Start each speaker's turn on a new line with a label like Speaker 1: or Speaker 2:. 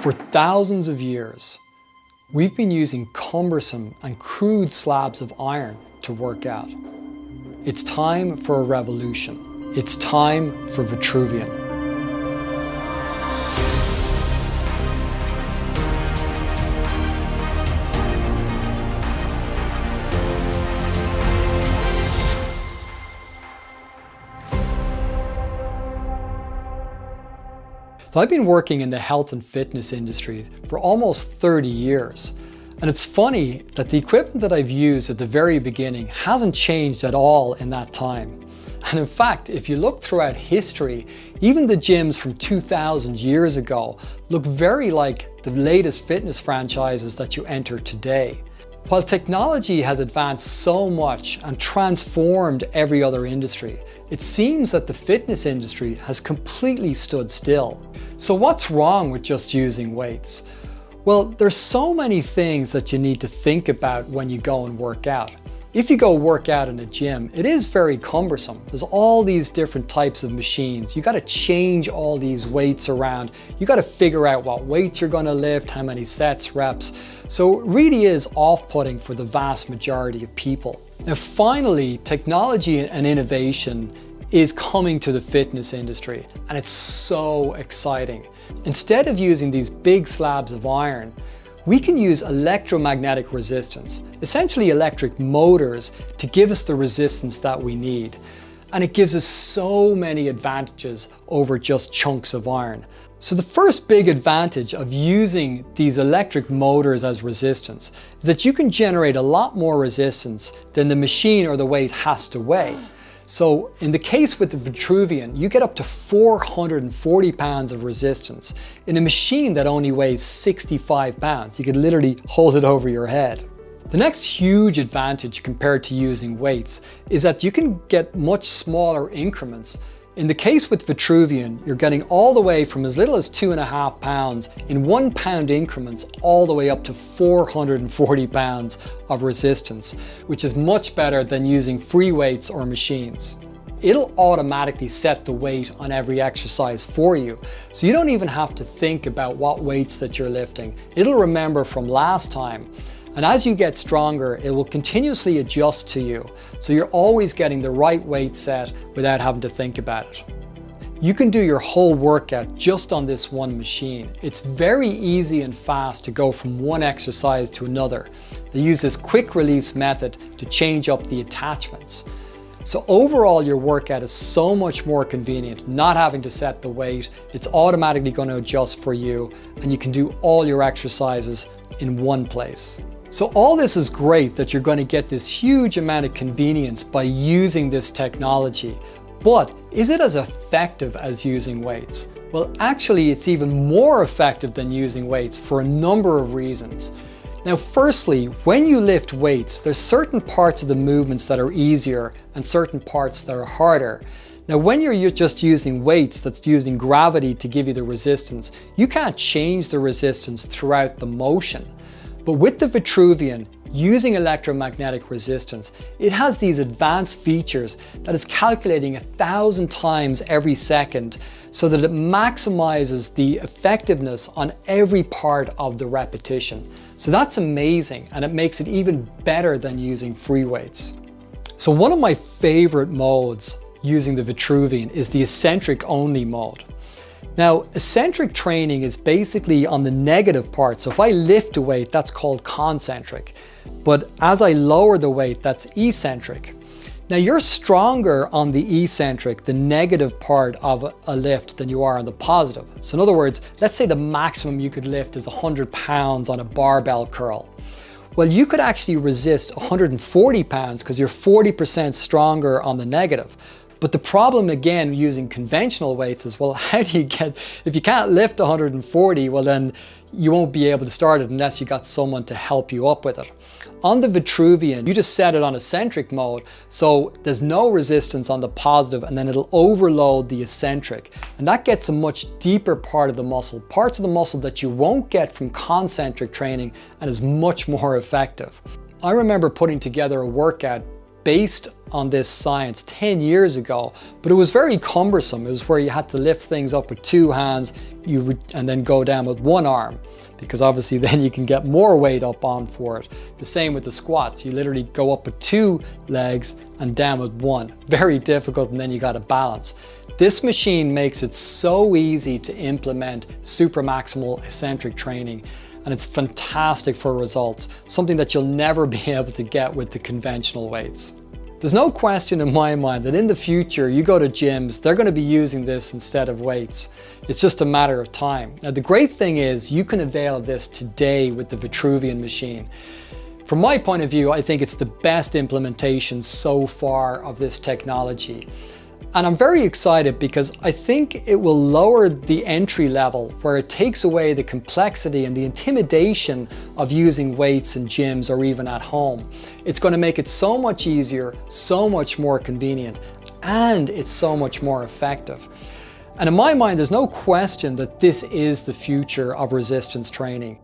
Speaker 1: For thousands of years, we've been using cumbersome and crude slabs of iron to work out. It's time for a revolution. It's time for Vitruvian. So I've been working in the health and fitness industry for almost 30 years. And it's funny that the equipment that I've used at the very beginning hasn't changed at all in that time. And in fact, if you look throughout history, even the gyms from 2,000 years ago look very like the latest fitness franchises that you enter today. While technology has advanced so much and transformed every other industry, it seems that the fitness industry has completely stood still. So what's wrong with just using weights? Well, there's so many things that you need to think about when you go and work out. If you go work out in a gym, it is very cumbersome. There's all these different types of machines. You got to change all these weights around. You got to figure out what weights you're going to lift, how many sets, reps. So it really is off-putting for the vast majority of people. Now finally, technology and innovation is coming to the fitness industry, and it's so exciting. Instead of using these big slabs of iron, we can use electromagnetic resistance, essentially electric motors, to give us the resistance that we need. And it gives us so many advantages over just chunks of iron. So the first big advantage of using these electric motors as resistance is that you can generate a lot more resistance than the machine or the weight has to weigh. So in the case with the Vitruvian, you get up to 440 pounds of resistance in a machine that only weighs 65 pounds. You could literally hold it over your head. The next huge advantage compared to using weights is that you can get much smaller increments. In the case with Vitruvian, you're getting all the way from as little as 2.5 pounds in 1 pound increments all the way up to 440 pounds of resistance, which is much better than using free weights or machines. It'll automatically set the weight on every exercise for you, so you don't even have to think about what weights that you're lifting. It'll remember from last time. And as you get stronger, it will continuously adjust to you. So you're always getting the right weight set without having to think about it. You can do your whole workout just on this one machine. It's very easy and fast to go from one exercise to another. They use this quick release method to change up the attachments. So overall, your workout is so much more convenient, not having to set the weight. It's automatically going to adjust for you, and you can do all your exercises in one place. So all this is great that you're going to get this huge amount of convenience by using this technology, but is it as effective as using weights? Well, actually, it's even more effective than using weights for a number of reasons. Now, firstly, when you lift weights, there's certain parts of the movements that are easier and certain parts that are harder. Now, when you're just using weights that's using gravity to give you the resistance, you can't change the resistance throughout the motion. But with the Vitruvian, using electromagnetic resistance, it has these advanced features that is calculating 1,000 times every second so that it maximizes the effectiveness on every part of the repetition. So that's amazing, and it makes it even better than using free weights. So one of my favorite modes using the Vitruvian is the eccentric only mode. Now, eccentric training is basically on the negative part. So if I lift a weight, that's called concentric. But as I lower the weight, that's eccentric. Now you're stronger on the eccentric, the negative part of a lift, than you are on the positive. So in other words, let's say the maximum you could lift is 100 pounds on a barbell curl. Well, you could actually resist 140 pounds because you're 40% stronger on the negative. But the problem again using conventional weights is, well, how do you get, if you can't lift 140, well then you won't be able to start it unless you got someone to help you up with it. On the Vitruvian, you just set it on eccentric mode, so there's no resistance on the positive, and then it'll overload the eccentric. And that gets a much deeper part of the muscle, parts of the muscle that you won't get from concentric training, and is much more effective. I remember putting together a workout based on this science 10 years ago, but it was very cumbersome. It was where you had to lift things up with 2 hands and then go down with 1 arm, because obviously then you can get more weight up on for it. The same with the squats. You literally go up with 2 legs and down with 1. Very difficult, and then you got to balance. This machine makes it so easy to implement supramaximal eccentric training, and it's fantastic for results, something that you'll never be able to get with the conventional weights. There's no question in my mind that in the future, you go to gyms, they're going to be using this instead of weights. It's just a matter of time. Now, the great thing is you can avail of this today with the Vitruvian machine. From my point of view, I think it's the best implementation so far of this technology. And I'm very excited because I think it will lower the entry level, where it takes away the complexity and the intimidation of using weights in gyms or even at home. It's going to make it so much easier, so much more convenient, and it's so much more effective. And in my mind, there's no question that this is the future of resistance training.